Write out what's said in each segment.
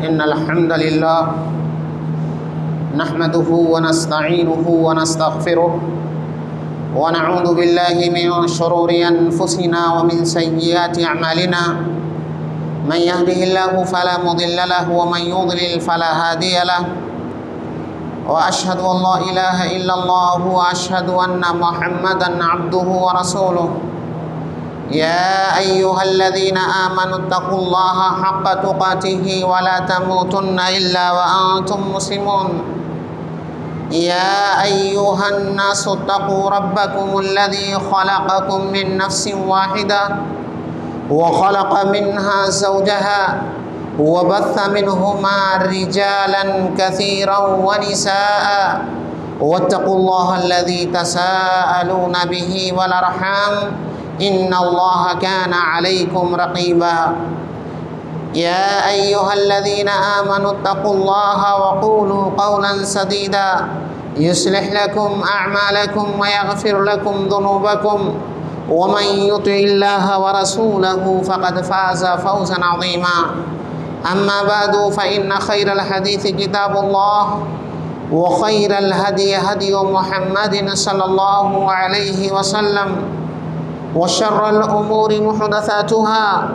إن الحمد لله نحمده ونستعينه ونستغفره ونعوذ بالله من شرور أنفسنا ومن سيئات أعمالنا من يهده الله فلا مضل له ومن يضلل فلا هادي له وأشهد أن لا إله إلا الله وأشهد أن محمدا عبده ورسوله يا أيها الذين آمنوا اتقوا الله حق تقاته ولا تموتن إلا وأنتم مسلمون يا أيها الناس اتقوا ربكم الذي خلقكم من نفس واحدة وخلق منها زوجها وبث منهما رجالا كثيرا ونساء واتقوا الله الذي تساءلون به والأرحام إن الله كان عليكم رقيبا يا أيها الذين آمنوا اتقوا الله وقولوا قولا سديدا يصلح لكم أعمالكم ويغفر لكم ذنوبكم ومن يطع الله ورسوله فقد فاز فوزا عظيما أما بعد فإن خير الحديث كتاب الله وخير الهدي هدي محمد صلى الله عليه وسلم وشر الأمور محدثاتها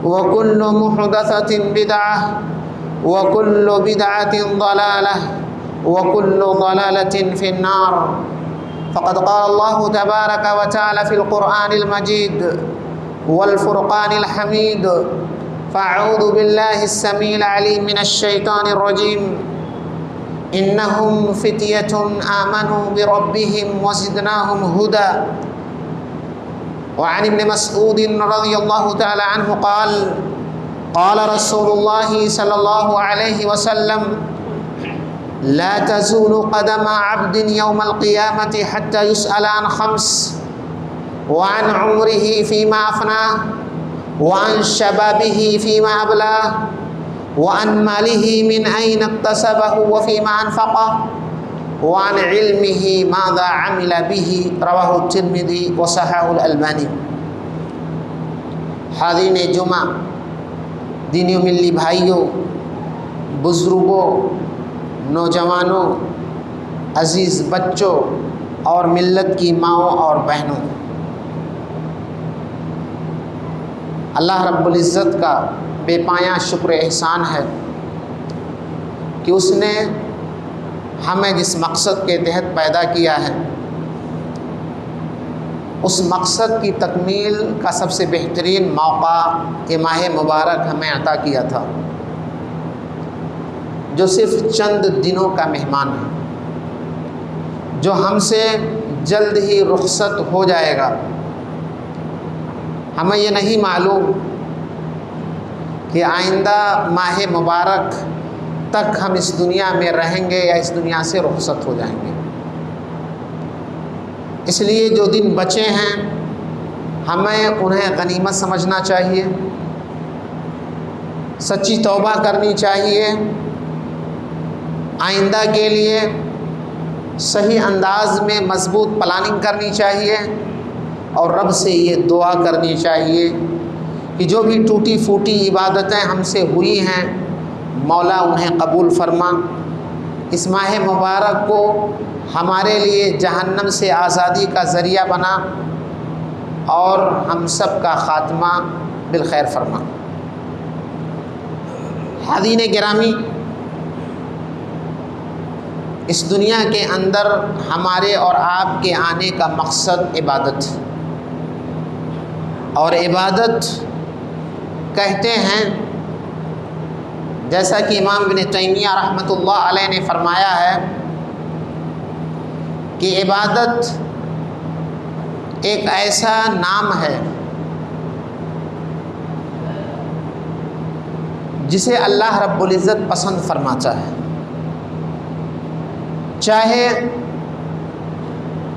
وكل محدثة بدعة وكل بدعة ضلالة وكل ضلالة في النار فقد قال الله تبارك وتعالى في القرآن المجيد والفرقان الحميد فأعوذ بالله السميع العليم من الشيطان الرجيم إنهم فتية آمنوا بربهم وزدناهم هدى وعن ابن مسعود رضي الله تعالى عنه قال رسول الله صلى الله عليه وسلم لا تزول قدم عبد يوم القيامة حتى يسأل عن خمس وعن عمره فيما أفناه وعن شبابه فيما أبلاه وعن ماله من أين اكتسبه وفيما أنفقه وعن علمه ماذا عمل به رواه الترمذي وصححه الألباني۔ حاضرین جمعہ، دینی و ملی بھائیوں، بزرگوں، نوجوانوں، عزیز بچوں اور ملت کی ماؤں اور بہنوں، اللہ رب العزت کا بے پایاں شکر احسان ہے کہ اس نے ہمیں جس مقصد کے تحت پیدا کیا ہے اس مقصد کی تکمیل کا سب سے بہترین موقع یہ ماہ مبارک ہمیں عطا کیا تھا، جو صرف چند دنوں کا مہمان ہے، جو ہم سے جلد ہی رخصت ہو جائے گا۔ ہمیں یہ نہیں معلوم کہ آئندہ ماہ مبارک تک ہم اس دنیا میں رہیں گے یا اس دنیا سے رخصت ہو جائیں گے۔ اس لیے جو دن بچے ہیں ہمیں انہیں غنیمت سمجھنا چاہیے، سچی توبہ کرنی چاہیے، آئندہ کے لیے صحیح انداز میں مضبوط پلاننگ کرنی چاہیے اور رب سے یہ دعا کرنی چاہیے کہ جو بھی ٹوٹی پھوٹی عبادتیں ہم سے ہوئی ہیں مولا انہیں قبول فرما، اس ماہ مبارک کو ہمارے لیے جہنم سے آزادی کا ذریعہ بنا اور ہم سب کا خاتمہ بالخیر فرما۔ حاضرین گرامی، اس دنیا کے اندر ہمارے اور آپ کے آنے کا مقصد عبادت ہے، اور عبادت کہتے ہیں جیسا کہ امام ابن تیمیہ رحمۃ اللہ علیہ نے فرمایا ہے کہ عبادت ایک ایسا نام ہے جسے اللہ رب العزت پسند فرماتا ہے، چاہے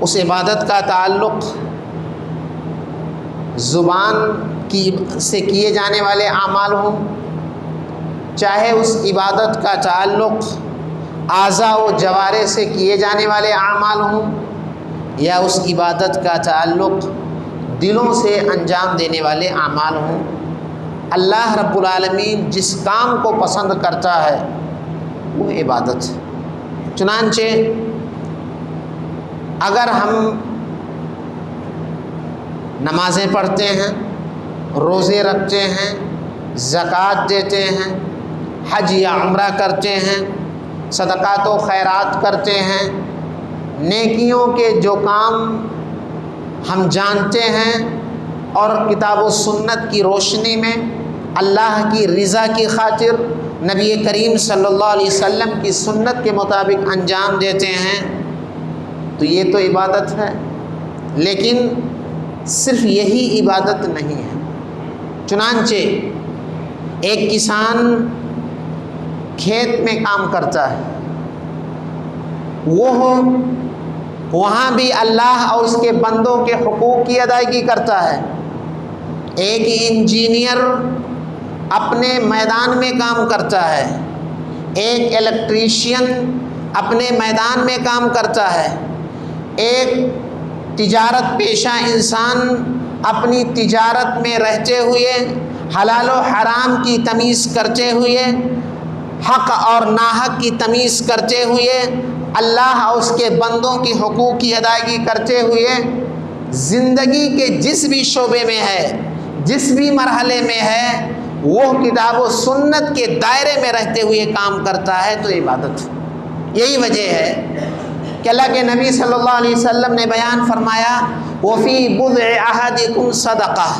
اس عبادت کا تعلق زبان سے کیے جانے والے اعمال ہوں، چاہے اس عبادت کا تعلق اعضاء و جوارح سے کیے جانے والے اعمال ہوں، یا اس عبادت کا تعلق دلوں سے انجام دینے والے اعمال ہوں، اللہ رب العالمین جس کام کو پسند کرتا ہے وہ عبادت ہے۔ چنانچہ اگر ہم نمازیں پڑھتے ہیں، روزے رکھتے ہیں، زکوٰۃ دیتے ہیں، حج یا عمرہ کرتے ہیں، صدقات و خیرات کرتے ہیں، نیکیوں کے جو کام ہم جانتے ہیں اور کتاب و سنت کی روشنی میں اللہ کی رضا کی خاطر نبی کریم صلی اللہ علیہ وسلم کی سنت کے مطابق انجام دیتے ہیں، تو یہ تو عبادت ہے۔ لیکن صرف یہی عبادت نہیں ہے۔ چنانچہ ایک کسان کھیت میں کام کرتا ہے، وہ وہاں بھی اللہ اور اس کے بندوں کے حقوق کی ادائیگی کرتا ہے۔ ایک انجینئر اپنے میدان میں کام کرتا ہے، ایک الیکٹریشین اپنے میدان میں کام کرتا ہے، ایک تجارت پیشہ انسان اپنی تجارت میں رہتے ہوئے حلال و حرام کی تمیز کرتے ہوئے، حق اور ناحق کی تمیز کرتے ہوئے، اللہ اور اس کے بندوں کی حقوق کی ادائیگی کرتے ہوئے زندگی کے جس بھی شعبے میں ہے، جس بھی مرحلے میں ہے، وہ کتاب و سنت کے دائرے میں رہتے ہوئے کام کرتا ہے تو عبادت۔ یہی وجہ ہے کہ اللہ کے نبی صلی اللہ علیہ وسلم نے بیان فرمایا وَفِي بُضْعِ أَحَدِكُمْ صَدَقَةٌ،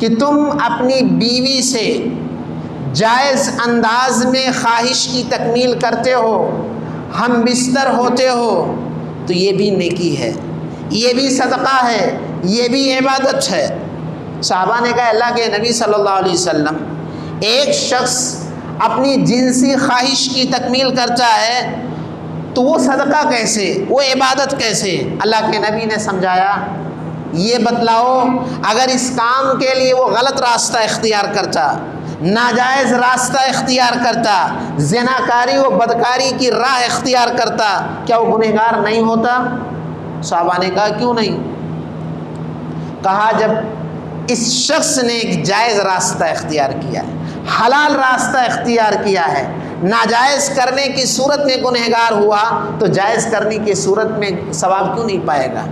کہ تم اپنی بیوی سے جائز انداز میں خواہش کی تکمیل کرتے ہو، ہم بستر ہوتے ہو، تو یہ بھی نیکی ہے، یہ بھی صدقہ ہے، یہ بھی عبادت ہے۔ صحابہ نے کہا اللہ کے نبی صلی اللہ علیہ وسلم، ایک شخص اپنی جنسی خواہش کی تکمیل کرتا ہے تو وہ صدقہ کیسے، وہ عبادت کیسے؟ اللہ کے نبی نے سمجھایا، یہ بتلاؤ اگر اس کام کے لیے وہ غلط راستہ اختیار کرتا، ناجائز راستہ اختیار کرتا، زناکاری و بدکاری کی راہ اختیار کرتا، کیا وہ گنہگار نہیں ہوتا؟ صحابہ نے کہا کیوں نہیں؟ کہا جب اس شخص نے ایک جائز راستہ اختیار کیا ہے، حلال راستہ اختیار کیا ہے، ناجائز کرنے کی صورت میں گنہگار ہوا تو جائز کرنے کی صورت میں ثواب کیوں نہیں پائے گا؟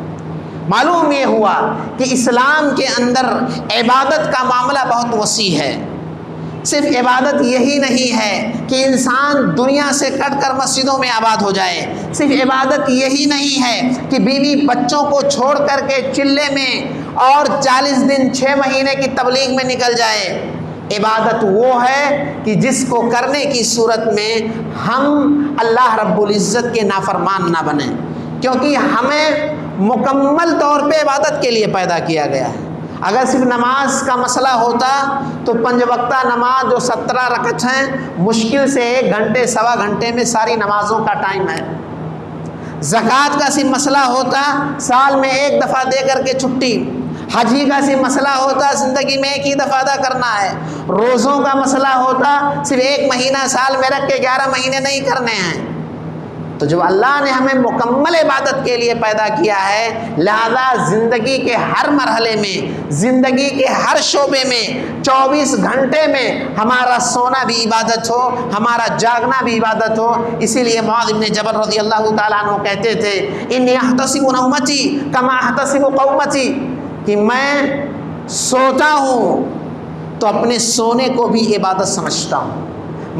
معلوم یہ ہوا کہ اسلام کے اندر عبادت کا معاملہ بہت وسیع ہے۔ صرف عبادت یہی نہیں ہے کہ انسان دنیا سے کٹ کر مسجدوں میں آباد ہو جائے، صرف عبادت یہی نہیں ہے کہ بیوی بچوں کو چھوڑ کر کے چلے میں اور 40 دن 6 مہینے کی تبلیغ میں نکل جائے۔ عبادت وہ ہے کہ جس کو کرنے کی صورت میں ہم اللہ رب العزت کے نافرمان نہ بنیں، کیونکہ ہمیں مکمل طور پہ عبادت کے لیے پیدا کیا گیا ہے۔ اگر صرف نماز کا مسئلہ ہوتا تو 5 وقتہ نماز جو 17 رکعت ہیں مشکل سے 1 گھنٹے سوا گھنٹے میں ساری نمازوں کا ٹائم ہے۔ زکوٰۃ کا صرف مسئلہ ہوتا سال میں 1 دفعہ دے کر کے چھٹی، حجی کا صرف مسئلہ ہوتا زندگی میں 1 ہی دفعہ ادا کرنا ہے، روزوں کا مسئلہ ہوتا صرف 1 مہینہ سال میں رکھ کے 11 مہینے نہیں کرنے ہیں۔ تو جب اللہ نے ہمیں مکمل عبادت کے لیے پیدا کیا ہے، لہذا زندگی کے ہر مرحلے میں، زندگی کے ہر شعبے میں 24 گھنٹے میں ہمارا سونا بھی عبادت ہو، ہمارا جاگنا بھی عبادت ہو۔ اسی لیے معاذ بن جبل رضی اللہ تعالیٰ عنہ کہتے تھے انی احتسب نومتی کما احتسب قومتی، کہ میں سوتا ہوں تو اپنے سونے کو بھی عبادت سمجھتا ہوں،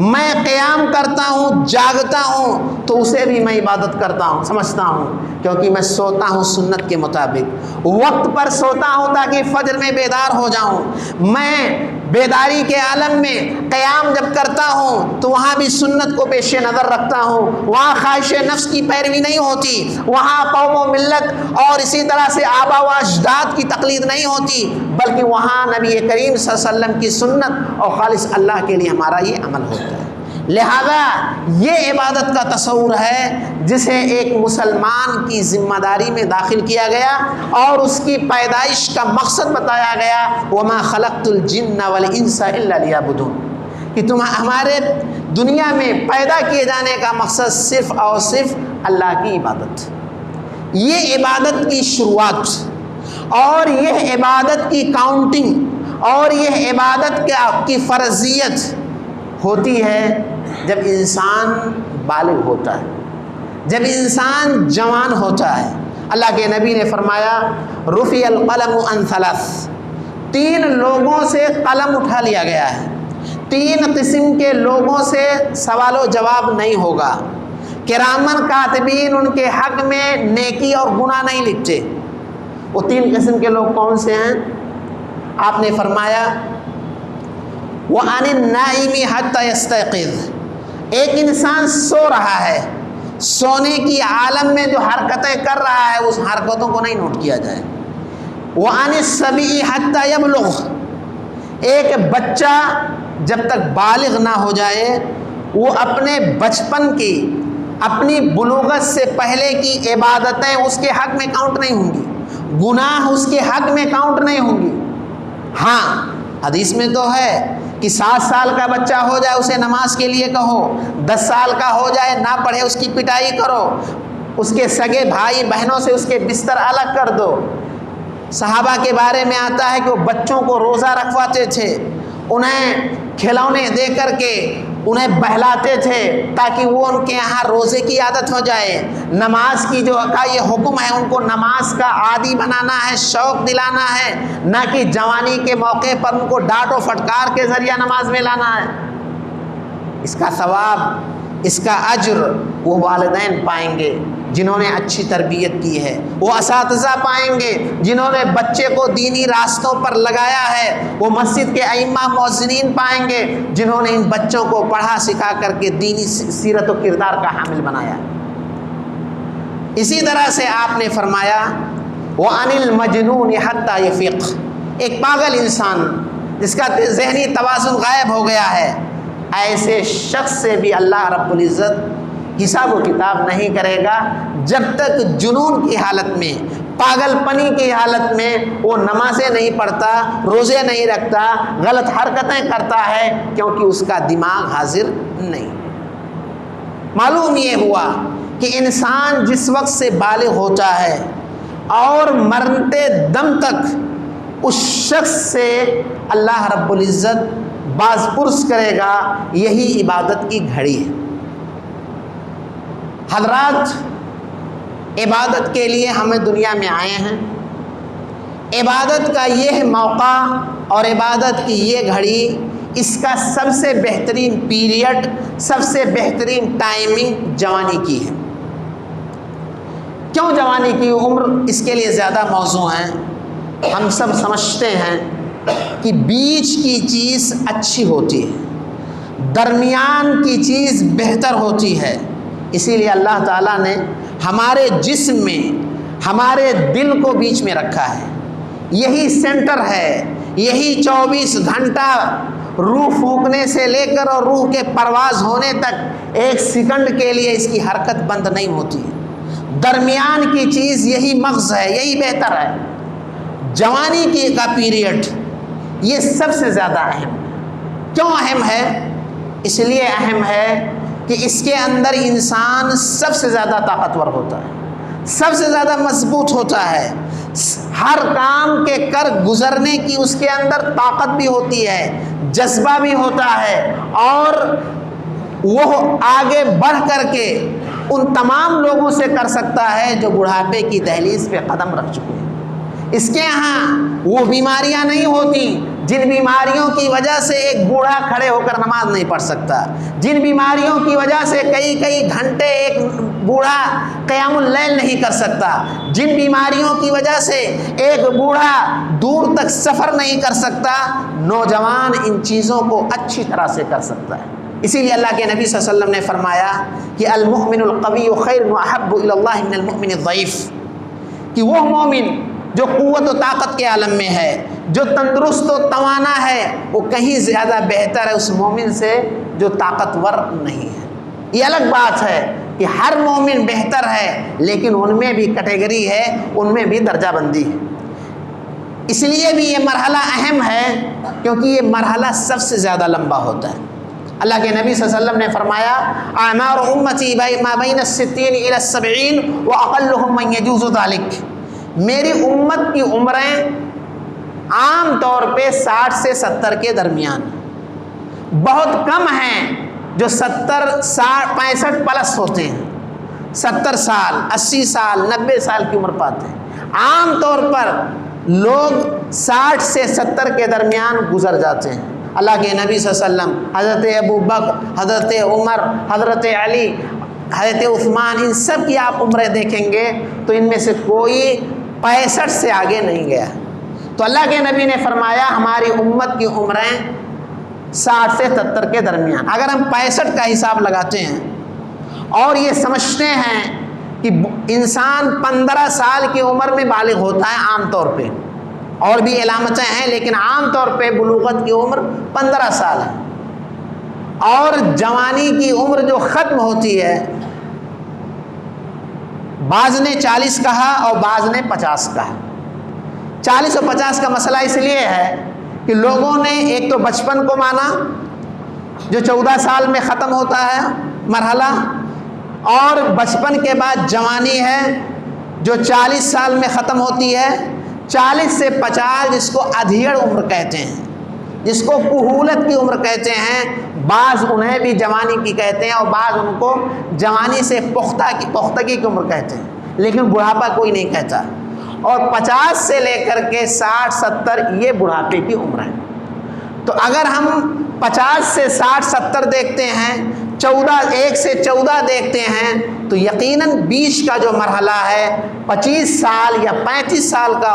میں قیام کرتا ہوں، جاگتا ہوں تو اسے بھی میں عبادت کرتا ہوں، سمجھتا ہوں، کیونکہ میں سوتا ہوں سنت کے مطابق، وقت پر سوتا ہوں تاکہ فجر میں بیدار ہو جاؤں۔ میں بیداری کے عالم میں قیام جب کرتا ہوں تو وہاں بھی سنت کو پیش نظر رکھتا ہوں، وہاں خواہش نفس کی پیروی نہیں ہوتی، وہاں قوم و ملت اور اسی طرح سے آبا و اجداد کی تقلید نہیں ہوتی، بلکہ وہاں نبی کریم صلی اللہ علیہ وسلم کی سنت اور خالص اللہ کے لیے ہمارا یہ عمل ہوتا ہے۔ لہذا یہ عبادت کا تصور ہے جسے ایک مسلمان کی ذمہ داری میں داخل کیا گیا اور اس کی پیدائش کا مقصد بتایا گیا وَمَا خَلَقْتُ الْجِنَّ وَالْإِنسَ إِلَّا لِيَعْبُدُونِ، کہ تم ہمارے دنیا میں پیدا کیے جانے کا مقصد صرف اور صرف اللہ کی عبادت۔ یہ عبادت کی شروعات اور یہ عبادت کی کاؤنٹنگ اور یہ عبادت کی فرضیت ہوتی ہے جب انسان بالغ ہوتا ہے، جب انسان جوان ہوتا ہے۔ اللہ کے نبی نے فرمایا رفع القلم عن ثلاث، 3 لوگوں سے قلم اٹھا لیا گیا ہے، 3 قسم کے لوگوں سے سوال و جواب نہیں ہوگا۔ کرامن کاتبین ان کے حق میں نیکی اور گناہ نہیں لکھتے۔ وہ 3 قسم کے لوگ کون سے ہیں؟ آپ نے فرمایا وَعَنِ النَّائِمِ حَتَّى يَسْتَيْقِظ، ایک انسان سو رہا ہے، سونے کی عالم میں جو حرکتیں کر رہا ہے اس حرکتوں کو نہیں نوٹ کیا جائے۔ وَعَنِ الصَّبِيِّ حَتَّى يَبْلُغ، ایک بچہ جب تک بالغ نہ ہو جائے وہ اپنے بچپن کی، اپنی بلوغت سے پہلے کی عبادتیں اس کے حق میں کاؤنٹ نہیں ہوں گی، گناہ اس کے حق میں کاؤنٹ نہیں ہوں گی۔ ہاں حدیث میں تو ہے کہ 7 سال کا بچہ ہو جائے اسے نماز کے لیے کہو، 10 سال کا ہو جائے نہ پڑھے اس کی پٹائی کرو، اس کے سگے بھائی بہنوں سے اس کے بستر الگ کر دو۔ صحابہ کے بارے میں آتا ہے کہ وہ بچوں کو روزہ رکھواتے تھے، انہیں کھلونے دے کر کے انہیں بہلاتے تھے تاکہ وہ ان کے یہاں روزے کی عادت ہو جائے۔ نماز کی جو کا یہ حکم ہے ان کو نماز کا عادی بنانا ہے، شوق دلانا ہے، نہ کہ جوانی کے موقع پر ان کو ڈانٹ و پھٹکار کے ذریعہ نماز میں لانا ہے۔ اس کا ثواب، اس کا اجر وہ والدین پائیں گے جنہوں نے اچھی تربیت کی ہے، وہ اساتذہ پائیں گے جنہوں نے بچے کو دینی راستوں پر لگایا ہے، وہ مسجد کے ائمہ مؤذنین پائیں گے جنہوں نے ان بچوں کو پڑھا سکھا کر کے دینی سیرت و کردار کا حامل بنایا۔ اسی طرح سے آپ نے فرمایا وَعَنِ الْمَجْنُونِ حَتَّى يَفِيقَ، ایک پاگل انسان جس کا ذہنی توازن غائب ہو گیا ہے، ایسے شخص سے بھی اللہ رب العزت حساب و کتاب نہیں کرے گا جب تک جنون کی حالت میں، پاگل پنی کی حالت میں وہ نمازیں نہیں پڑھتا، روزے نہیں رکھتا، غلط حرکتیں کرتا ہے، کیونکہ اس کا دماغ حاضر نہیں۔ معلوم یہ ہوا کہ انسان جس وقت سے بالغ ہوتا ہے اور مرتے دم تک اس شخص سے اللہ رب العزت باز پرس کرے گا، یہی عبادت کی گھڑی ہے۔ حضرات، عبادت کے لیے ہمیں دنیا میں آئے ہیں، عبادت کا یہ موقع اور عبادت کی یہ گھڑی، اس کا سب سے بہترین پیریڈ، سب سے بہترین ٹائمنگ جوانی کی ہے۔ کیوں جوانی کی عمر اس کے لیے زیادہ موزوں ہے؟ ہم سب سمجھتے ہیں کہ بیچ کی چیز اچھی ہوتی ہے، درمیان کی چیز بہتر ہوتی ہے، اسی لیے اللہ تعالیٰ نے ہمارے جسم میں ہمارے دل کو بیچ میں رکھا ہے، یہی سینٹر ہے، یہی 24 گھنٹہ روح پھونکنے سے لے کر اور روح کے پرواز ہونے تک 1 سیکنڈ کے لیے اس کی حرکت بند نہیں ہوتی ہے۔ درمیان کی چیز یہی مغز ہے، یہی بہتر ہے۔ جوانی کی کا پیریڈ یہ سب سے زیادہ اہم ہے۔ کیوں اہم ہے؟ اس لیے اہم ہے کہ اس کے اندر انسان سب سے زیادہ طاقتور ہوتا ہے، سب سے زیادہ مضبوط ہوتا ہے، ہر کام کے کر گزرنے کی اس کے اندر طاقت بھی ہوتی ہے، جذبہ بھی ہوتا ہے، اور وہ آگے بڑھ کر کے ان تمام لوگوں سے کر سکتا ہے جو بڑھاپے کی دہلیز پہ قدم رکھ چکے ہیں۔ اس کے ہاں وہ بیماریاں نہیں ہوتی جن بیماریوں کی وجہ سے ایک بوڑھا کھڑے ہو کر نماز نہیں پڑھ سکتا، جن بیماریوں کی وجہ سے کئی گھنٹے ایک بوڑھا قیام اللیل نہیں کر سکتا، جن بیماریوں کی وجہ سے ایک بوڑھا دور تک سفر نہیں کر سکتا، نوجوان ان چیزوں کو اچھی طرح سے کر سکتا ہے۔ اسی لیے اللہ کے نبی صلی اللہ علیہ وسلم نے فرمایا کہ المؤمن القوی خیر واحب الی اللہ من المؤمن الضعیف، کہ وہ مومن جو قوت و طاقت کے عالم میں ہے، جو تندرست و توانا ہے، وہ کہیں زیادہ بہتر ہے اس مومن سے جو طاقتور نہیں ہے۔ یہ الگ بات ہے کہ ہر مومن بہتر ہے، لیکن ان میں بھی کیٹیگری ہے، ان میں بھی درجہ بندی ہے۔ اس لیے بھی یہ مرحلہ اہم ہے کیونکہ یہ مرحلہ سب سے زیادہ لمبا ہوتا ہے۔ اللہ کے نبی صلی اللہ علیہ وسلم نے فرمایا اعمار امتی ما بین 60 الی 70 واقلهم من یجوز ذلک، میری امت کی عمریں عام طور پہ 60 سے 70 کے درمیان، بہت کم ہیں جو 70 65 پلس ہوتے ہیں، 70 سال 80 سال 90 سال کی عمر پاتے ہیں۔ عام طور پر لوگ 60 سے 70 کے درمیان گزر جاتے ہیں۔ اللہ کے نبی صلی اللہ علیہ وسلم، حضرت ابو بکر، حضرت عمر، حضرت علی، حضرت عثمان، ان سب کی آپ عمریں دیکھیں گے تو ان میں سے کوئی 65 سے آگے نہیں گیا۔ تو اللہ کے نبی نے فرمایا ہماری امت کی عمریں 60 سے 70 کے درمیان۔ اگر ہم 65 کا حساب لگاتے ہیں اور یہ سمجھتے ہیں کہ انسان 15 سال کی عمر میں بالغ ہوتا ہے عام طور پہ، اور بھی علامتیں ہیں لیکن عام طور پہ بلوغت کی عمر 15 سال ہے، اور جوانی کی عمر جو ختم ہوتی ہے، بعض نے 40 کہا اور بعض نے 50 کہا۔ 40 اور 50 کا مسئلہ اس لیے ہے کہ لوگوں نے ایک تو بچپن کو مانا جو 14 سال میں ختم ہوتا ہے مرحلہ، اور بچپن کے بعد جوانی ہے جو 40 سال میں ختم ہوتی ہے۔ 40 سے 50 جس کو ادھیڑ عمر کہتے ہیں، جس کو کہولت کی عمر کہتے ہیں، بعض انہیں بھی جوانی کی کہتے ہیں اور بعض ان کو جوانی سے پختگی کی عمر کہتے ہیں، لیکن بڑھاپا کوئی نہیں کہتا۔ اور 50 سے لے کر کے 60 70 یہ بڑھاپے کی عمر ہے۔ تو اگر ہم 50 سے 60 70 دیکھتے ہیں، 1 سے 14 دیکھتے ہیں، تو یقیناً 20 کا جو مرحلہ ہے، 25 سال یا 35 سال کا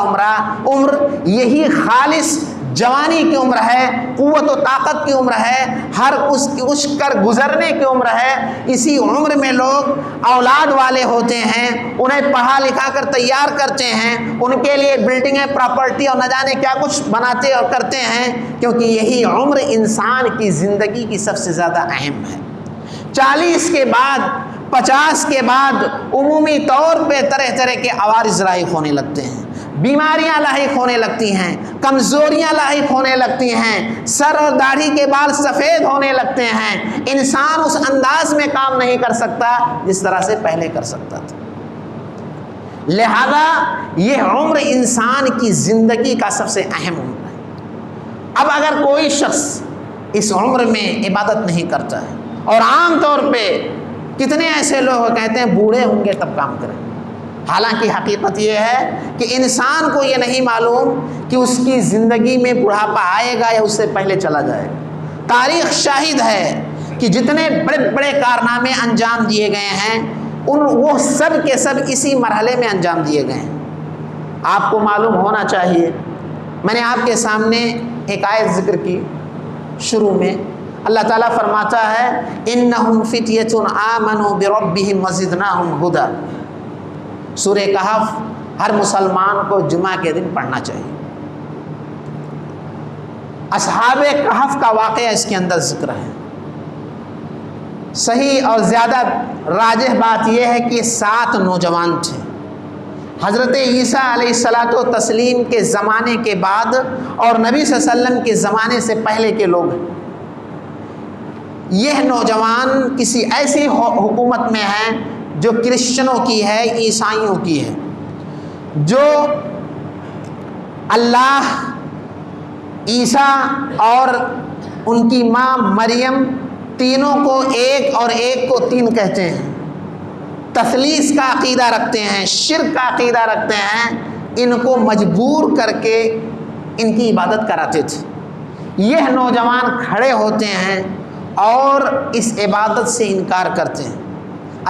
عمر یہی خالص جوانی کی عمر ہے، قوت و طاقت کی عمر ہے، ہر اس کر گزرنے کی عمر ہے۔ اسی عمر میں لوگ اولاد والے ہوتے ہیں، انہیں پڑھا لکھا کر تیار کرتے ہیں، ان کے لیے بلڈنگیں، پراپرٹی اور نہ جانے کیا کچھ بناتے اور کرتے ہیں، کیونکہ یہی عمر انسان کی زندگی کی سب سے زیادہ اہم ہے۔ 40 کے بعد 50 کے بعد عمومی طور پہ طرح طرح کے عوارض لاحق ہونے لگتے ہیں، بیماریاں لاحق ہونے لگتی ہیں، کمزوریاں لاحق ہونے لگتی ہیں، سر اور داڑھی کے بال سفید ہونے لگتے ہیں، انسان اس انداز میں کام نہیں کر سکتا جس طرح سے پہلے کر سکتا تھا۔ لہذا یہ عمر انسان کی زندگی کا سب سے اہم عمر ہے۔ اب اگر کوئی شخص اس عمر میں عبادت نہیں کرتا ہے، اور عام طور پہ کتنے ایسے لوگ کہتے ہیں بوڑھے ہوں گے تب کام کریں، حالانکہ حقیقت یہ ہے کہ انسان کو یہ نہیں معلوم کہ اس کی زندگی میں بڑھاپا آئے گا یا اس سے پہلے چلا جائے گا۔ تاریخ شاہد ہے کہ جتنے بڑے بڑے کارنامے انجام دیے گئے ہیں وہ سب کے سب اسی مرحلے میں انجام دیے گئے ہیں۔ آپ کو معلوم ہونا چاہیے، میں نے آپ کے سامنے ایک آیت ذکر کی شروع میں، اللہ تعالیٰ فرماتا ہے اِنَّهُمْ فِتْيَةٌ آمَنُوا بِرَبِّهِمْ وَزِدْنَاهُمْ هُدًى۔ سورہ کہف ہر مسلمان کو جمعہ کے دن پڑھنا چاہیے۔ اصحاب کہف کا واقعہ اس کے اندر ذکر ہے۔ صحیح اور زیادہ راجح بات یہ ہے کہ 7 نوجوان تھے، حضرت عیسیٰ علیہ الصلاۃ والتسلیم کے زمانے کے بعد اور نبی صلی اللہ علیہ وسلم کے زمانے سے پہلے کے لوگ ہیں۔ یہ نوجوان کسی ایسی حکومت میں ہیں جو کرسچنوں کی ہے، عیسائیوں کی ہے، جو اللہ، عیسیٰ اور ان کی ماں مریم تینوں کو ایک اور ایک کو تین کہتے ہیں، تثلیث کا عقیدہ رکھتے ہیں، شرک کا عقیدہ رکھتے ہیں، ان کو مجبور کر کے ان کی عبادت کراتے تھے۔ یہ نوجوان کھڑے ہوتے ہیں اور اس عبادت سے انکار کرتے ہیں۔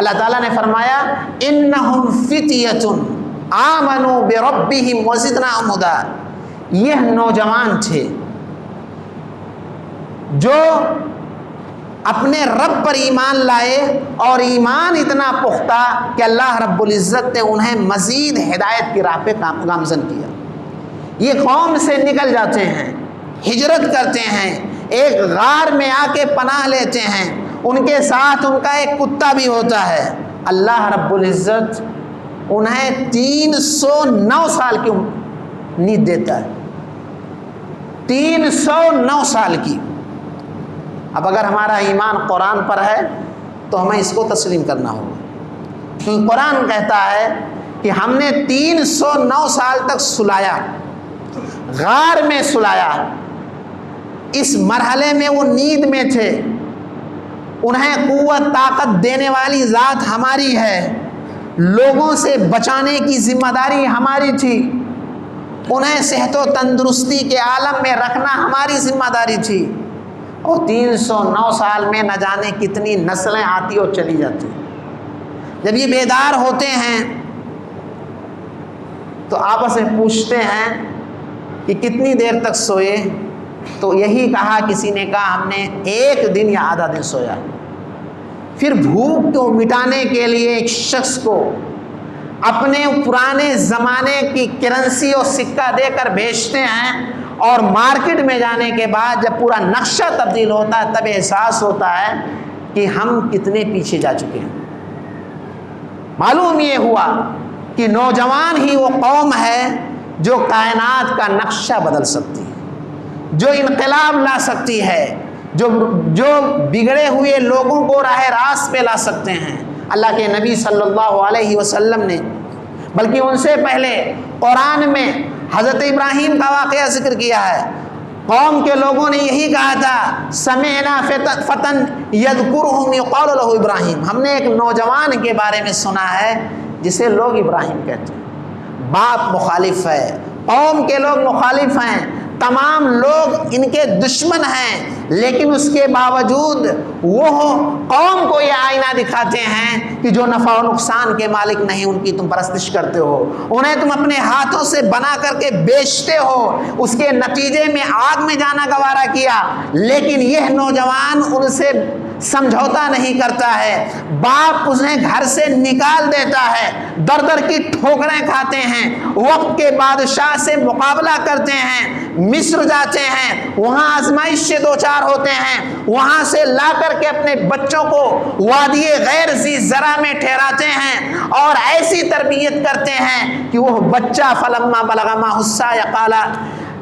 اللہ تعالیٰ نے فرمایا اِنَّهُمْ فِتْيَةٌ آمَنُوا بِرَبِّهِمْ وَزِدْنَاهُمْ هُدًى۔ یہ نوجوان تھے جو اپنے رب پر ایمان لائے اور ایمان اتنا پختہ کہ اللہ رب العزت نے انہیں مزید ہدایت کی راہ پہ گامزن کیا۔ یہ قوم سے نکل جاتے ہیں، ہجرت کرتے ہیں، ایک غار میں آ کے پناہ لیتے ہیں، ان کے ساتھ ان کا ایک کتا بھی ہوتا ہے۔ اللہ رب العزت انہیں 309 سال کی نیند دیتا ہے، 309 سال کی۔ اب اگر ہمارا ایمان قرآن پر ہے تو ہمیں اس کو تسلیم کرنا ہوگا، کیونکہ قرآن کہتا ہے کہ ہم نے 309 سال تک سلایا، غار میں سلایا۔ اس مرحلے میں وہ نیند میں تھے، انہیں قوت طاقت دینے والی ذات ہماری ہے، لوگوں سے بچانے کی ذمہ داری ہماری تھی، انہیں صحت و تندرستی کے عالم میں رکھنا ہماری ذمہ داری تھی، اور 309 سال میں نہ جانے کتنی نسلیں آتی اور چلی جاتی۔ جب یہ بیدار ہوتے ہیں تو آپس میں پوچھتے ہیں کہ کتنی دیر تک سوئے؟ تو یہی کہا، کسی نے کہا ہم نے 1 دن یا آدھا دن سویا۔ پھر بھوک کو مٹانے کے لیے ایک شخص کو اپنے پرانے زمانے کی کرنسی اور سکہ دے کر بیچتے ہیں، اور مارکیٹ میں جانے کے بعد جب پورا نقشہ تبدیل ہوتا ہے تب احساس ہوتا ہے کہ ہم کتنے پیچھے جا چکے ہیں۔ معلوم یہ ہوا کہ نوجوان ہی وہ قوم ہے جو کائنات کا نقشہ بدل سکتی ہے، جو انقلاب لا سکتی ہے، جو بگڑے ہوئے لوگوں کو راہ راست پہ لا سکتے ہیں۔ اللہ کے نبی صلی اللہ علیہ وسلم نے، بلکہ ان سے پہلے قرآن میں حضرت ابراہیم کا واقعہ ذکر کیا ہے۔ قوم کے لوگوں نے یہی کہا تھا، سمعنا فتن یذکرہم یقال لہ ابراہیم، ہم نے ایک نوجوان کے بارے میں سنا ہے جسے لوگ ابراہیم کہتے ہیں۔ باپ مخالف ہے، قوم کے لوگ مخالف ہیں، تمام لوگ ان کے دشمن ہیں، لیکن اس کے باوجود وہ قوم کو یہ آئینہ دکھاتے ہیں کہ جو نفع و نقصان کے مالک نہیں، ان کی تم پرستش کرتے ہو، انہیں تم اپنے ہاتھوں سے بنا کر کے بیچتے ہو، اس کے نتیجے میں آگ میں جانا گوارا کیا۔ لیکن یہ نوجوان ان سے سمجھوتا نہیں کرتا ہے، باپ انہیں گھر سے نکال دیتا ہے، در در کی ٹھوکریں کھاتے ہیں، وقت کے بادشاہ سے مقابلہ کرتے ہیں، مصر جاتے ہیں، وہاں آزمائش سے دوچار ہوتے ہیں، وہاں سے لا کر کے اپنے بچوں کو وادی غیر ذی زرع میں ٹھہراتے ہیں، اور ایسی تربیت کرتے ہیں کہ وہ بچہ فلما بلغ معہ السعی قال،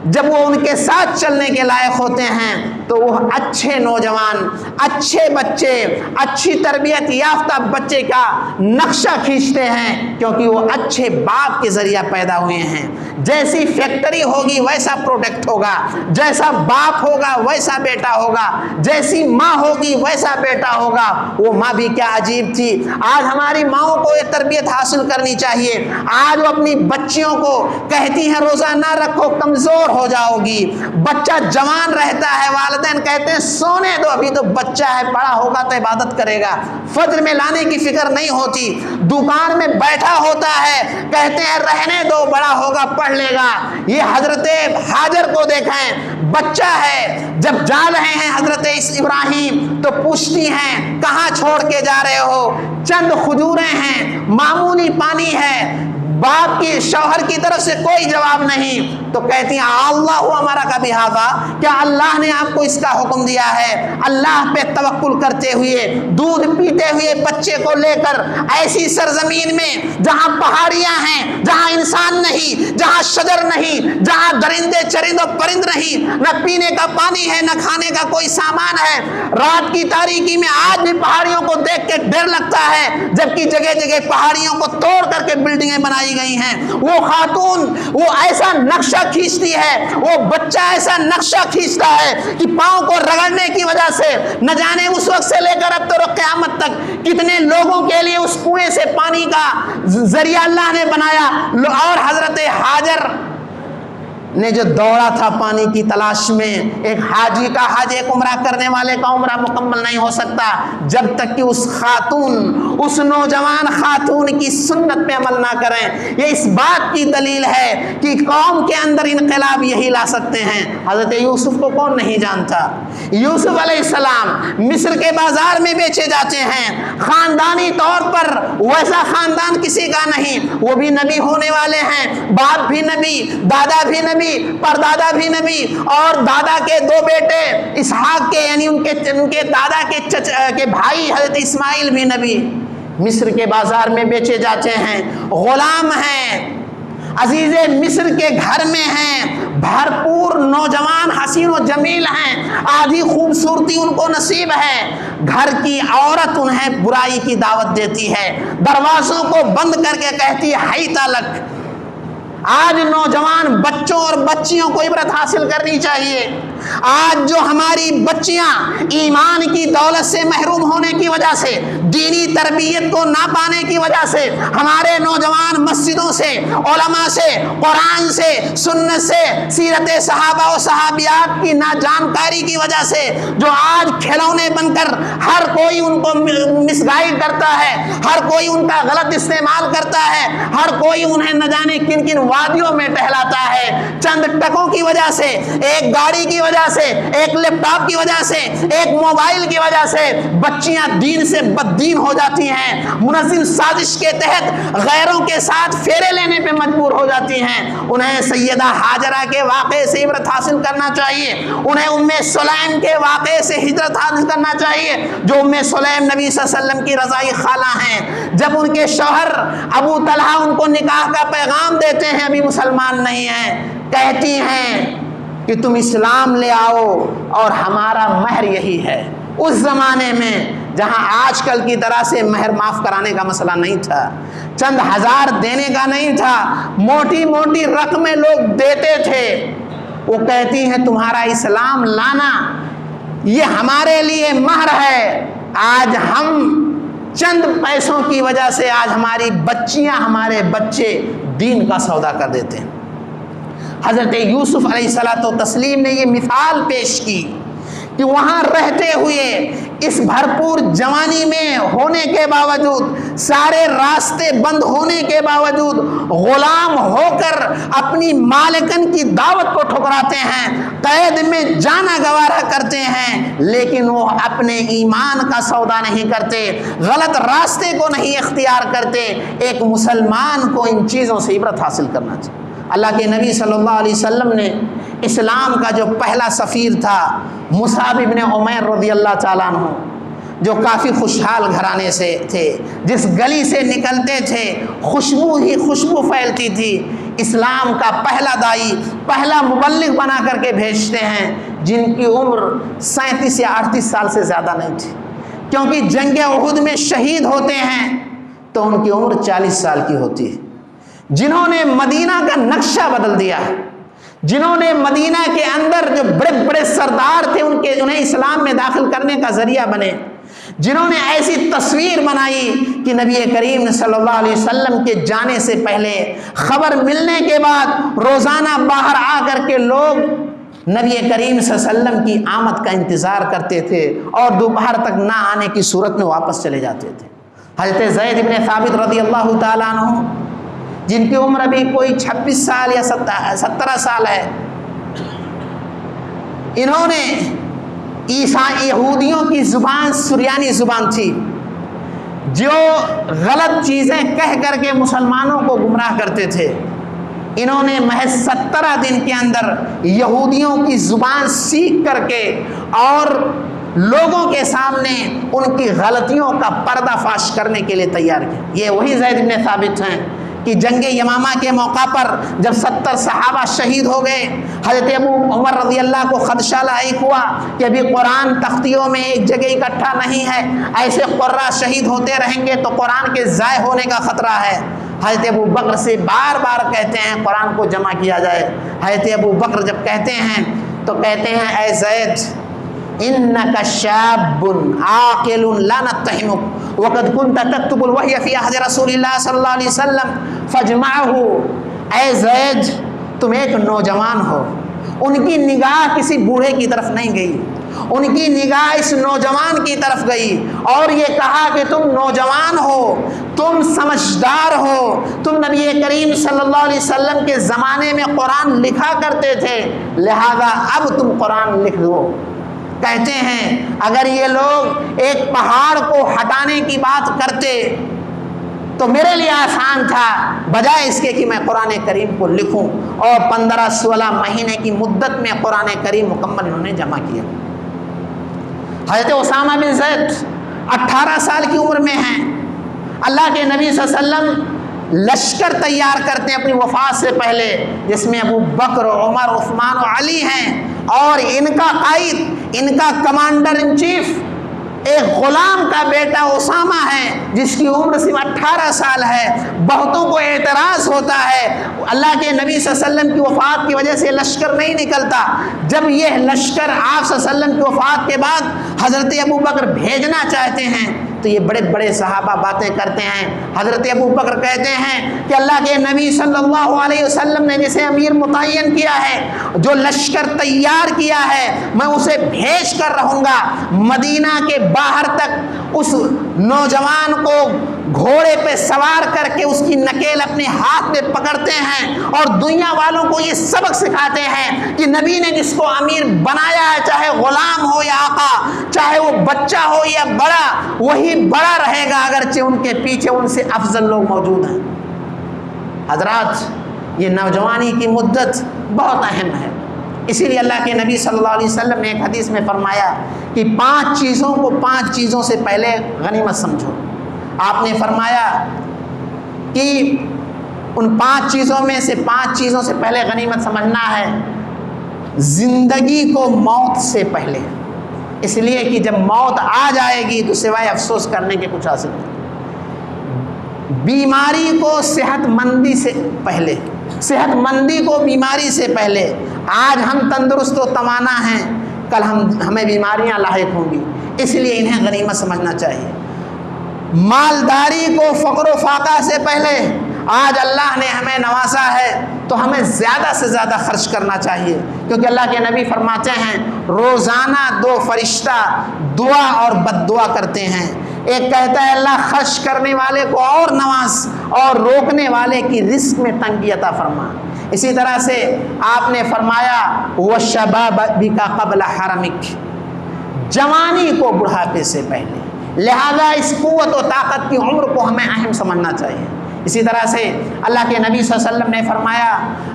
جب وہ ان کے ساتھ چلنے کے لائق ہوتے ہیں تو وہ اچھے نوجوان، اچھے بچے، اچھی تربیت یافتہ بچے کا نقشہ کھینچتے ہیں، کیونکہ وہ اچھے باپ کے ذریعہ پیدا ہوئے ہیں۔ جیسی فیکٹری ہوگی ویسا پروڈکٹ ہوگا، جیسا باپ ہوگا ویسا بیٹا ہوگا، جیسی ماں ہوگی ویسا بیٹا ہوگا۔ وہ ماں بھی کیا عجیب تھی۔ آج ہماری ماؤں کو یہ تربیت حاصل کرنی چاہیے۔ آج وہ اپنی بچیوں کو کہتی ہیں روزہ نہ رکھو، کمزور ہو جاؤ گی۔ بچہ جوان رہتا ہے، والدین کہتے ہیں سونے دو، ابھی تو بچہ ہے، بڑا ہوگا تو عبادت کرے گا، فجر میں لانے کی فکر نہیں ہوتی۔ دکان میں بیٹھا ہوتا ہے، کہتے ہیں رہنے دو، بڑا ہوگا پڑھ لے گا۔ یہ حضرت ہاجر کو دیکھیں، بچہ ہے، جب جا رہے ہیں حضرت ابراہیم تو پوچھتی ہیں کہاں چھوڑ کے جا رہے ہو؟ چند کھجوریں ہیں، معمولی پانی ہے، باپ کی شوہر کی طرف سے کوئی جواب نہیں، تو کہتی ہیں اللہ ہمارا کا بہذا، کیا اللہ نے آپ کو اس کا حکم دیا ہے؟ اللہ پہ توکل کرتے ہوئے، دودھ پیتے ہوئے بچے کو لے کر ایسی سرزمین میں جہاں پہاڑیاں ہیں، جہاں انسان نہیں، جہاں شجر نہیں، جہاں درندے چرند و پرند نہیں، نہ پینے کا پانی ہے، نہ کھانے کا کوئی سامان ہے، رات کی تاریکی میں آج بھی پہاڑیوں کو دیکھ کے ڈر لگتا ہے، جبکہ جگہ جگہ پہاڑیوں کو توڑ کر کے بلڈنگیں بنائی گئی ہیں۔ وہ خاتون وہ ایسا نقشہ کھینچتی ہے، وہ بچہ ایسا نقشہ کھینچتا ہے کہ پاؤں کو رگڑنے کی وجہ سے نہ جانے اس وقت سے لے کر اب تو قیامت تک کتنے لوگوں کے لیے اس کنویں سے پانی کا ذریعہ اللہ نے بنایا۔ اور حضرت ہاجر نے جو دوڑا تھا پانی کی تلاش میں، ایک حاجی کا حج ایک عمرہ کرنے والے کا عمرہ مکمل نہیں ہو سکتا جب تک کہ اس خاتون، اس نوجوان خاتون کی سنت پہ عمل نہ کریں۔ یہ اس بات کی دلیل ہے کہ قوم کے اندر انقلاب یہی لا سکتے ہیں۔ حضرت یوسف کو کون نہیں جانتا؟ یوسف علیہ السلام مصر کے بازار میں بیچے جاتے ہیں، خاندانی طور پر ویسا خاندان کسی کا نہیں، وہ بھی نبی ہونے والے ہیں، باپ بھی نبی، دادا بھی نبی، پردادا بھی نبی، اور دادا کے 2 بیٹے اسحاق کے، یعنی ان کے دادا کے بھائی حضرت اسماعیل بھی نبی، مصر کے بازار میں بیچے جاتے ہیں، غلام ہیں، عزیز مصر کے گھر میں ہیں، بھرپور نوجوان حسین و جمیل ہیں، آدھی خوبصورتی ان کو نصیب ہے، گھر کی عورت انہیں برائی کی دعوت دیتی ہے، دروازوں کو بند کر کے کہتی ہے ہیتا لک، آج نوجوان بچوں اور بچیوں کو عبرت حاصل کرنی چاہیے۔ آج جو ہماری بچیاں ایمان کی دولت سے محروم ہونے کی وجہ سے، دینی تربیت کو نہ پانے کی وجہ سے، ہمارے نوجوان مسجدوں سے، علماء سے، قرآن سے، سنت سے، سیرت صحابہ و صحابیات کی ناجانکاری کی وجہ سے جو آج کھلونے بن کر ہر کوئی ان کو مس گائیڈ کرتا ہے، ہر کوئی ان کا غلط استعمال کرتا ہے، ہر کوئی انہیں نہ جانے کن کن وادیوں میں ٹہلاتا ہے، چند ٹکوں کی وجہ سے، ایک گاڑی کی وجہ سے، ایک لیپ ٹاپ کی وجہ سے، ایک موبائل کی وجہ سے بچیاں دین سے بددین ہو جاتی ہیں، منظم سازش کے تحت غیروں کے ساتھ پھیرے لینے پہ مجبور ہو جاتی ہیں۔ انہیں سیدہ ہاجرہ کے واقعے سے عبرت حاصل کرنا چاہیے، انہیں ام سلیم کے واقعے سے ہجرت حاصل کرنا چاہیے، جو ام سلیم نبی صلی اللہ علیہ وسلم کی رضائی خالہ ہیں۔ جب ان کے شوہر ابو طلحہ ان کو نکاح کا پیغام دیتے ہیں، ابھی مسلمان نہیں ہیں، کہتی ہیں کہ تم اسلام لے آؤ اور ہمارا مہر یہی ہے۔ اس زمانے میں جہاں آج کل کی طرح سے مہر معاف کرانے کا مسئلہ نہیں تھا، چند ہزار دینے کا نہیں تھا، موٹی موٹی رقمیں لوگ دیتے تھے، وہ کہتی ہیں تمہارا اسلام لانا یہ ہمارے لیے مہر ہے۔ آج ہم چند پیسوں کی وجہ سے آج ہماری بچیاں، ہمارے بچے دین کا سودا کر دیتے ہیں۔ حضرت یوسف علیہ الصلوۃ والتسلیم نے یہ مثال پیش کی کہ وہاں رہتے ہوئے اس بھرپور جوانی میں ہونے کے باوجود، سارے راستے بند ہونے کے باوجود، غلام ہو کر اپنی مالکن کی دعوت کو ٹھکراتے ہیں، قید میں جانا گوارا کرتے ہیں، لیکن وہ اپنے ایمان کا سودا نہیں کرتے، غلط راستے کو نہیں اختیار کرتے۔ ایک مسلمان کو ان چیزوں سے عبرت حاصل کرنا چاہیے۔ اللہ کے نبی صلی اللہ علیہ وسلم نے اسلام کا جو پہلا سفیر تھا مصعب ابن عمیر رضی اللہ تعالیٰ عنہ، جو کافی خوشحال گھرانے سے تھے، جس گلی سے نکلتے تھے خوشبو ہی خوشبو پھیلتی تھی، اسلام کا پہلا دائی، پہلا مبلغ بنا کر کے بھیجتے ہیں، جن کی عمر 37 یا 38 سال سے زیادہ نہیں تھی، کیونکہ جنگ احد میں شہید ہوتے ہیں تو ان کی عمر 40 سال کی ہوتی ہے، جنہوں نے مدینہ کا نقشہ بدل دیا، جنہوں نے مدینہ کے اندر جو بڑے بڑے سردار تھے انہیں اسلام میں داخل کرنے کا ذریعہ بنے، جنہوں نے ایسی تصویر بنائی کہ نبی کریم صلی اللہ علیہ وسلم کے جانے سے پہلے، خبر ملنے کے بعد روزانہ باہر آ کر کے لوگ نبی کریم صلی اللہ علیہ وسلم کی آمد کا انتظار کرتے تھے اور دوپہر تک نہ آنے کی صورت میں واپس چلے جاتے تھے۔ حضرت زید بن ثابت رضی اللہ تعالیٰ عنہ، جن کی عمر ابھی کوئی 26 سال یا 17 سال ہے، انہوں نے یہودیوں کی زبان سریانی زبان تھی، جو غلط چیزیں کہہ کر کے مسلمانوں کو گمراہ کرتے تھے، انہوں نے محض 17 دن کے اندر یہودیوں کی زبان سیکھ کر کے اور لوگوں کے سامنے ان کی غلطیوں کا پردہ فاش کرنے کے لیے تیار کیا۔ یہ وہی زید بن ثابت ہیں کہ جنگ یمامہ کے موقع پر جب 70 صحابہ شہید ہو گئے، حضرت ابو عمر رضی اللہ کو خدشہ لاحق ہوا کہ ابھی قرآن تختیوں میں ایک جگہ اکٹھا نہیں ہے، ایسے قرہ شہید ہوتے رہیں گے تو قرآن کے ضائع ہونے کا خطرہ ہے۔ حضرت ابو بکر سے بار بار کہتے ہیں قرآن کو جمع کیا جائے۔ حضرت ابو بکر جب کہتے ہیں تو کہتے ہیں اے زید انک شاب عاقل لا نتہمک وقد كنت تكتب الوحی فی عہد رسول اللہ صلی اللہ علیہ وسلم فاجمعہ۔ اے زید تم ایک نوجوان ہو۔ ان کی نگاہ کسی بوڑھے کی طرف نہیں گئی، ان کی نگاہ اس نوجوان کی طرف گئی اور یہ کہا کہ تم نوجوان ہو، تم سمجھدار ہو، تم نبی کریم صلی اللہ علیہ وسلم کے زمانے میں قرآن لکھا کرتے تھے، لہذا اب تم قرآن لکھ دو۔ کہتے ہیں اگر یہ لوگ ایک پہاڑ کو ہٹانے کی بات کرتے تو میرے لیے آسان تھا، بجائے اس کے کہ میں قرآن کریم کو لکھوں، اور 15-16 مہینے کی مدت میں قرآن کریم مکمل انہوں نے جمع کیا۔ حضرت اسامہ بن زید 18 سال کی عمر میں ہیں، اللہ کے نبی صلی اللہ علیہ وسلم لشکر تیار کرتے ہیں اپنی وفات سے پہلے، جس میں ابو بکر، عمر، عثمان و علی ہیں، اور ان کا قائد، ان کا کمانڈر ان چیف ایک غلام کا بیٹا اسامہ ہے جس کی عمر صرف 18 سال ہے، بہتوں کو اعتراض ہوتا ہے اللہ کے نبی صلی اللہ علیہ وسلم کی وفات کی وجہ سے لشکر نہیں نکلتا۔ جب یہ لشکر آپ صلی اللہ علیہ وسلم کی وفات کے بعد حضرت ابوبکر بھیجنا چاہتے ہیں تو یہ بڑے بڑے صحابہ باتیں کرتے ہیں۔ حضرت ابوبکر کہتے ہیں کہ اللہ کے نبی صلی اللہ علیہ وسلم نے جسے امیر متعین کیا ہے، جو لشکر تیار کیا ہے، میں اسے بھیج کر رہوں گا مدینہ کے باہر تک۔ اس نوجوان کو گھوڑے پہ سوار کر کے اس کی نکیل اپنے ہاتھ میں پکڑتے ہیں اور دنیا والوں کو یہ سبق سکھاتے ہیں کہ نبی نے جس کو امیر بنایا ہے، چاہے غلام ہو یا آقا، چاہے وہ بچہ ہو یا بڑا، وہی بڑا رہے گا اگرچہ ان کے پیچھے ان سے افضل لوگ موجود ہیں۔ حضرات، یہ نوجوانی کی مدت بہت اہم ہے، اسی لیے اللہ کے نبی صلی اللہ علیہ وسلم نے ایک حدیث میں فرمایا کہ 5 چیزوں کو 5 چیزوں سے پہلے غنیمت سمجھو۔ آپ نے فرمایا کہ ان 5 چیزوں میں سے 5 چیزوں سے پہلے غنیمت سمجھنا ہے زندگی کو موت سے پہلے، اس لیے کہ جب موت آ جائے گی تو سوائے افسوس کرنے کے کچھ حاصل نہیں۔ بیماری کو صحت مندی سے پہلے، صحت مندی کو بیماری سے پہلے۔ آج ہم تندرست و توانا ہیں، کل ہمیں بیماریاں لاحق ہوں گی، اس لیے انہیں غنیمت سمجھنا چاہیے۔ مالداری کو فقر و فاقہ سے پہلے۔ آج اللہ نے ہمیں نوازا ہے تو ہمیں زیادہ سے زیادہ خرچ کرنا چاہیے، کیونکہ اللہ کے نبی فرماتے ہیں روزانہ 2 فرشتہ دعا اور بد دعا کرتے ہیں۔ ایک کہتا ہے اللہ خرچ کرنے والے کو اور نواز اور روکنے والے کی رزق میں تنگی عطا فرما۔ اسی طرح سے آپ نے فرمایا وَشَبَابِكَ قَبْلَ حَرَمِكَ، جوانی کو بڑھاپے سے پہلے، لہذا اس قوت و طاقت کی عمر کو ہمیں اہم سمجھنا چاہیے۔ اسی طرح سے اللہ کے نبی صلی اللہ علیہ وسلم نے فرمایا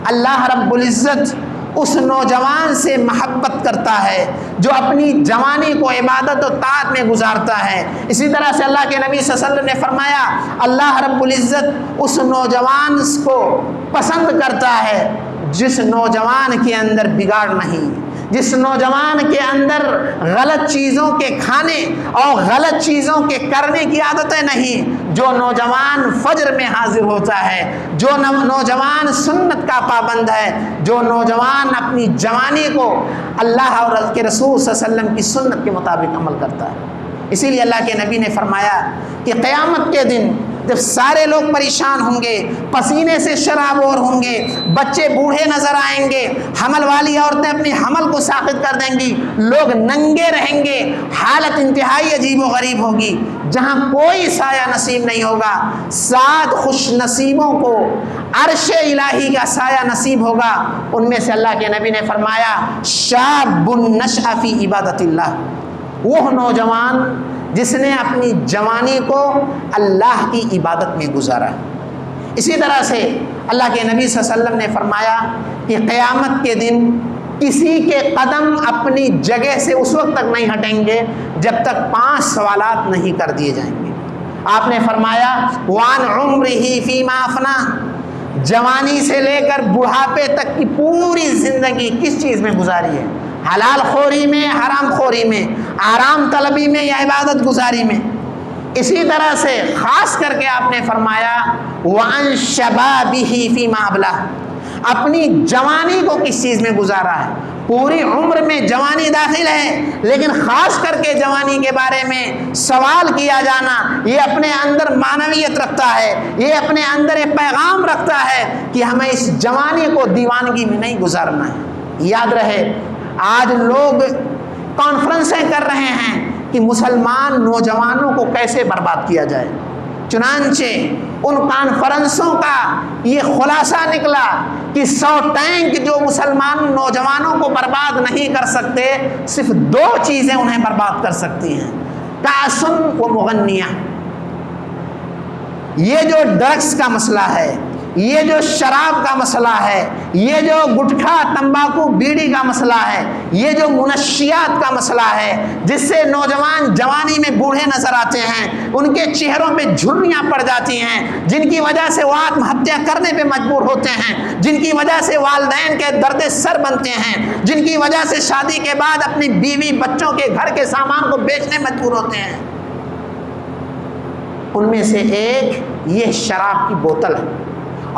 اللہ رب العزت اس نوجوان سے محبت کرتا ہے جو اپنی جوانی کو عبادت و طاعت میں گزارتا ہے۔ اسی طرح سے اللہ کے نبی صلی اللہ علیہ وسلم نے فرمایا اللہ رب العزت اس نوجوان کو پسند کرتا ہے جس نوجوان کے اندر بگاڑ نہیں، جس نوجوان کے اندر غلط چیزوں کے کھانے اور غلط چیزوں کے کرنے کی عادتیں نہیں، جو نوجوان فجر میں حاضر ہوتا ہے، جو نوجوان سنت کا پابند ہے، جو نوجوان اپنی جوانی کو اللہ اور اس کے رسول صلی اللہ علیہ وسلم کی سنت کے مطابق عمل کرتا ہے۔ اسی لیے اللہ کے نبی نے فرمایا کہ قیامت کے دن جب سارے لوگ پریشان ہوں گے، پسینے سے شرابور ہوں گے، بچے بوڑھے نظر آئیں گے، حمل والی عورتیں اپنی حمل کو ساقط کر دیں گی، لوگ ننگے رہیں گے، حالت انتہائی عجیب و غریب ہوگی، جہاں کوئی سایہ نصیب نہیں ہوگا۔ 7 خوش نصیبوں کو عرش الہی کا سایہ نصیب ہوگا، ان میں سے اللہ کے نبی نے فرمایا شاب نشأ فی عبادت اللہ، وہ نوجوان جس نے اپنی جوانی کو اللہ کی عبادت میں گزارا۔ اسی طرح سے اللہ کے نبی صلی اللہ علیہ وسلم نے فرمایا کہ قیامت کے دن کسی کے قدم اپنی جگہ سے اس وقت تک نہیں ہٹیں گے جب تک 5 سوالات نہیں کر دیے جائیں گے۔ آپ نے فرمایا وَعَنْ عُمْرِهِ فِي مَا أَفْنَىٰ، جوانی سے لے کر بڑھاپے تک کی پوری زندگی کس چیز میں گزاری ہے، حلال خوری میں، حرام خوری میں، آرام طلبی میں یا عبادت گزاری میں۔ اسی طرح سے خاص کر کے آپ نے فرمایا وَعَنْ شَبَابِهِ فِي مَا أَبْلَىٰ، اپنی جوانی کو کس چیز میں گزارا ہے۔ پوری عمر میں جوانی داخل ہے، لیکن خاص کر کے جوانی کے بارے میں سوال کیا جانا یہ اپنے اندر معنویت رکھتا ہے، یہ اپنے اندر ایک پیغام رکھتا ہے کہ ہمیں اس جوانی کو دیوانگی میں نہیں گزارنا ہے۔ یاد رہے آج لوگ کانفرنسیں کر رہے ہیں کہ مسلمان نوجوانوں کو کیسے برباد کیا جائے، چنانچہ ان کانفرنسوں کا یہ خلاصہ نکلا کہ 100 ٹینک جو مسلمان نوجوانوں کو برباد نہیں کر سکتے، صرف 2 چیزیں انہیں برباد کر سکتی ہیں، کاسن و مغنیہ۔ یہ جو ڈرگس کا مسئلہ ہے، یہ جو شراب کا مسئلہ ہے، یہ جو گٹکھا تمباکو بیڑی کا مسئلہ ہے، یہ جو منشیات کا مسئلہ ہے جس سے نوجوان جوانی میں بوڑھے نظر آتے ہیں، ان کے چہروں پہ جھریاں پڑ جاتی ہیں، جن کی وجہ سے وہ آتم ہتیا کرنے پہ مجبور ہوتے ہیں، جن کی وجہ سے والدین کے درد سر بنتے ہیں، جن کی وجہ سے شادی کے بعد اپنی بیوی بچوں کے گھر کے سامان کو بیچنے مجبور ہوتے ہیں، ان میں سے ایک یہ شراب کی بوتل ہے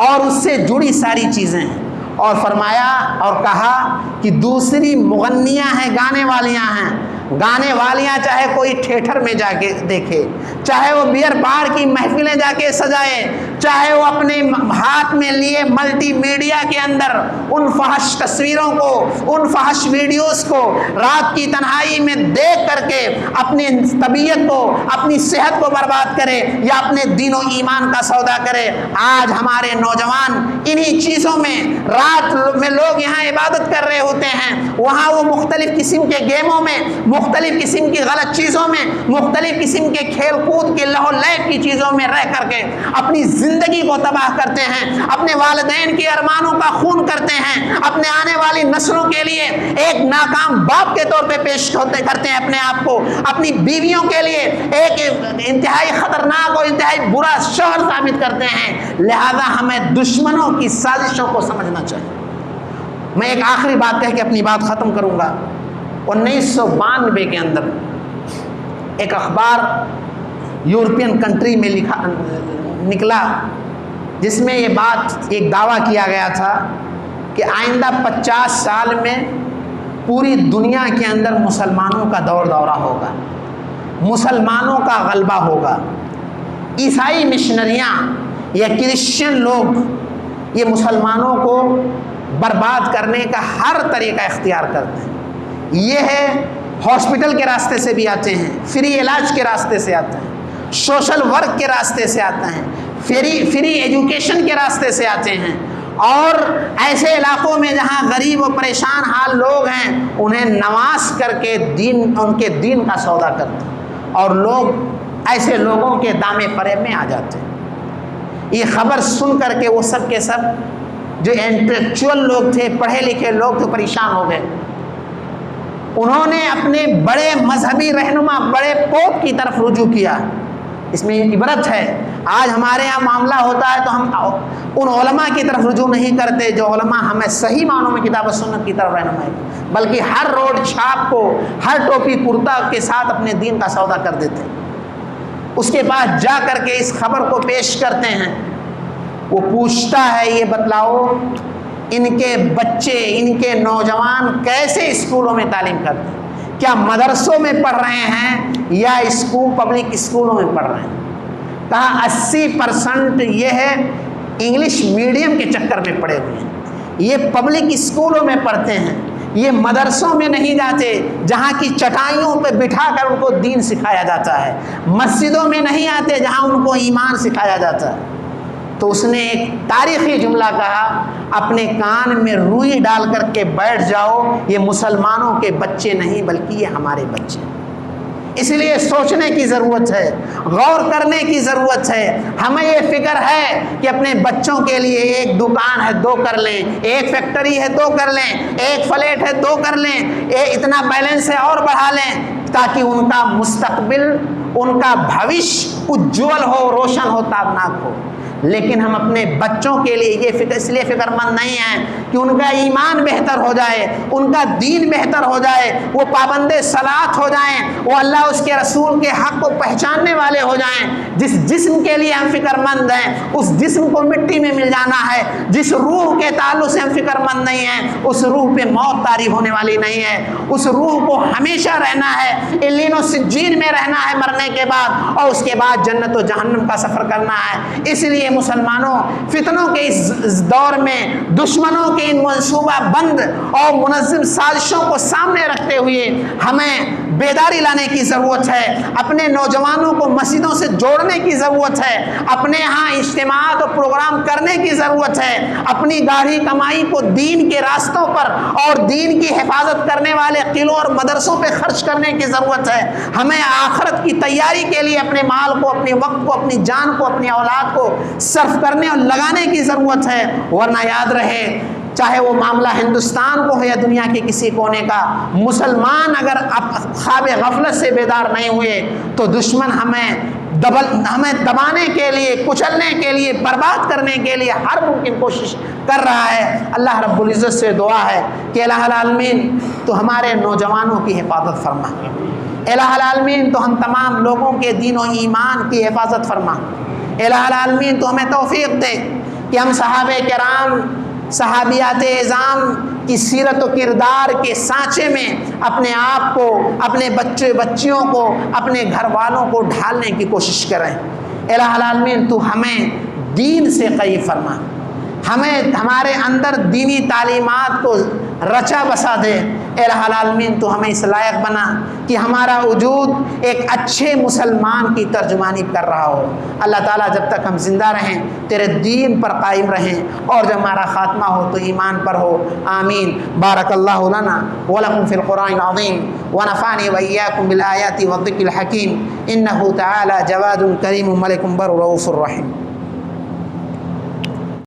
اور اس سے جڑی ساری چیزیں ہیں۔ اور فرمایا اور کہا کہ دوسری مغنیاں ہیں، گانے والیاں ہیں، گانے والیاں چاہے کوئی تھیٹر میں جا کے دیکھے، چاہے وہ بیئر بار کی محفلیں جا کے سجائے، چاہے وہ اپنے ہاتھ میں لیے ملٹی میڈیا کے اندر ان فحش تصویروں کو، ان فحش ویڈیوز کو رات کی تنہائی میں دیکھ کر کے اپنی طبیعت کو، اپنی صحت کو برباد کرے یا اپنے دین و ایمان کا سودا کرے۔ آج ہمارے نوجوان انہی چیزوں میں، رات میں لوگ یہاں عبادت کر رہے ہوتے ہیں، وہاں وہ مختلف قسم کے گیموں میں، مختلف قسم کی غلط چیزوں میں، مختلف قسم کے کھیل کود کے لہو لہب کی چیزوں میں رہ کر کے اپنی زندگی کو تباہ کرتے ہیں، اپنے والدین کے ارمانوں کا خون کرتے ہیں، اپنے آنے والی نسلوں کے لیے ایک ناکام باپ کے طور پہ پیش کرتے ہیں اپنے آپ کو، اپنی بیویوں کے لیے ایک انتہائی خطرناک اور انتہائی برا شوہر ثابت کرتے ہیں۔ لہذا ہمیں دشمنوں کی سازشوں کو سمجھنا چاہیے۔ میں ایک آخری بات کہہ کے اپنی بات ختم کروں گا۔ 1992 کے اندر ایک اخبار یورپین کنٹری میں نکلا جس میں یہ بات، ایک دعویٰ کیا گیا تھا کہ آئندہ 50 سال میں پوری دنیا کے اندر مسلمانوں کا دور دورہ ہوگا، مسلمانوں کا غلبہ ہوگا، عیسائی مشنریاں یا کرسچن لوگ یہ مسلمانوں کو برباد کرنے کا ہر طریقہ اختیار کرتے ہیں۔ یہ ہے ہاسپٹل کے راستے سے بھی آتے ہیں، فری علاج کے راستے سے آتے ہیں، سوشل ورک کے راستے سے آتے ہیں، فری ایجوکیشن کے راستے سے آتے ہیں، اور ایسے علاقوں میں جہاں غریب و پریشان حال لوگ ہیں انہیں نواز کر کے ان کے دین کا سودا کرتے ہیں، اور لوگ ایسے لوگوں کے دامے فریب میں آ جاتے ہیں۔ یہ خبر سن کر کے وہ سب کے سب جو انٹلیکچوئل لوگ تھے، پڑھے لکھے لوگ تو پریشان ہو گئے۔ انہوں نے اپنے بڑے مذہبی رہنما، بڑے پوپ کی طرف رجوع کیا۔ اس میں عبرت ہے، آج ہمارے ہاں معاملہ ہوتا ہے تو ہم ان علماء کی طرف رجوع نہیں کرتے جو علماء ہمیں صحیح معنوں میں کتاب و سنت کی طرف رہنمائی، بلکہ ہر روڈ چھاپ کو، ہر ٹوپی کرتا کے ساتھ اپنے دین کا سودا کر دیتے ہیں۔ اس کے بعد جا کر کے اس خبر کو پیش کرتے ہیں۔ وہ پوچھتا ہے، یہ بتلاؤ ان کے بچے، ان کے نوجوان کیسے اسکولوں میں تعلیم کرتے ہیں؟ کیا مدرسوں میں پڑھ رہے ہیں یا پبلک اسکولوں میں پڑھ رہے ہیں؟ کہا 80% یہ ہے انگلش میڈیم کے چکر میں پڑے ہوئے ہیں، یہ پبلک اسکولوں میں پڑھتے ہیں، یہ مدرسوں میں نہیں جاتے جہاں کی چٹائیوں پہ بٹھا کر ان کو دین سکھایا جاتا ہے، مسجدوں میں نہیں آتے جہاں ان کو ایمان سکھایا جاتا ہے۔ تو اس نے ایک تاریخی جملہ کہا، اپنے کان میں روئی ڈال کر کے بیٹھ جاؤ، یہ مسلمانوں کے بچے نہیں بلکہ یہ ہمارے بچے ہیں۔ اس لیے سوچنے کی ضرورت ہے، غور کرنے کی ضرورت ہے۔ ہمیں یہ فکر ہے کہ اپنے بچوں کے لیے ایک دکان ہے 2 کر لیں، ایک فیکٹری ہے 2 کر لیں، ایک فلیٹ ہے 2 کر لیں، اتنا بیلنس ہے اور بڑھا لیں، تاکہ ان کا مستقبل، ان کا بھوش اجول ہو، روشن ہو، تابناک ہو۔ لیکن ہم اپنے بچوں کے لیے یہ اس لیے فکر مند نہیں ہیں کہ ان کا ایمان بہتر ہو جائے، ان کا دین بہتر ہو جائے، وہ پابند صلاۃ ہو جائیں، وہ اللہ اس کے رسول کے حق کو پہچاننے والے ہو جائیں۔ جس جسم کے لیے ہم فکر مند ہیں اس جسم کو مٹی میں مل جانا ہے، جس روح کے تعلق سے ہم فکر مند نہیں ہیں اس روح پہ موت طاری ہونے والی نہیں ہے، اس روح کو ہمیشہ رہنا ہے، علین و سجین میں رہنا ہے مرنے کے بعد، اور اس کے بعد جنت و جہنم کا سفر کرنا ہے۔ اس لیے مسلمانوں، فتنوں کے اس دور میں دشمنوں کے ان منصوبہ بند اور منظم سازشوں کو سامنے رکھتے ہوئے ہمیں بیداری لانے کی ضرورت ہے، اپنے نوجوانوں کو مسجدوں سے جوڑنے کی ضرورت ہے، اپنے ہاں اجتماعات اور پروگرام کرنے کی ضرورت ہے، اپنی گاڑی کمائی کو دین کے راستوں پر اور دین کی حفاظت کرنے والے قلعوں اور مدرسوں پہ خرچ کرنے کی ضرورت ہے۔ ہمیں آخرت کی تیاری کے لیے اپنے مال کو، اپنے وقت کو، اپنی جان کو، اپنی اولاد کو صرف کرنے اور لگانے کی ضرورت ہے، ورنہ یاد رہے چاہے وہ معاملہ ہندوستان کو ہو یا دنیا کے کسی کونے کا، مسلمان اگر خواب غفلت سے بیدار نہیں ہوئے تو دشمن ہمیں دبانے کے لیے، کچلنے کے لیے، برباد کرنے کے لیے ہر ممکن کوشش کر رہا ہے۔ اللہ رب العزت سے دعا ہے کہ الہ العالمین تو ہمارے نوجوانوں کی حفاظت فرما، الہ العالمین تو ہم تمام لوگوں کے دین و ایمان کی حفاظت فرما، الہ العالمین تو ہمیں توفیق دے کہ ہم صحابہ کرام، صحابیات اعظام کی سیرت و کردار کے سانچے میں اپنے آپ کو، اپنے بچے بچیوں کو، اپنے گھر والوں کو ڈھالنے کی کوشش کریں۔ الہ العالمین تو ہمیں دین سے قریب فرما، ہمیں ہمارے اندر دینی تعلیمات کو رچا بسا دے۔ الہ العالمین تو ہمیں اس لائق بنا کہ ہمارا وجود ایک اچھے مسلمان کی ترجمانی کر رہا ہو۔ اللہ تعالیٰ جب تک ہم زندہ رہیں تیرے دین پر قائم رہیں، اور جب ہمارا خاتمہ ہو تو ایمان پر ہو۔ آمین۔ بارک اللہ لنا ولکم فی القرآن العظیم ونفعنی وإیاکم بالآیات والذکر الحکیم، انہ تعالی جواد کریم ملک بر رؤوف الرحیم۔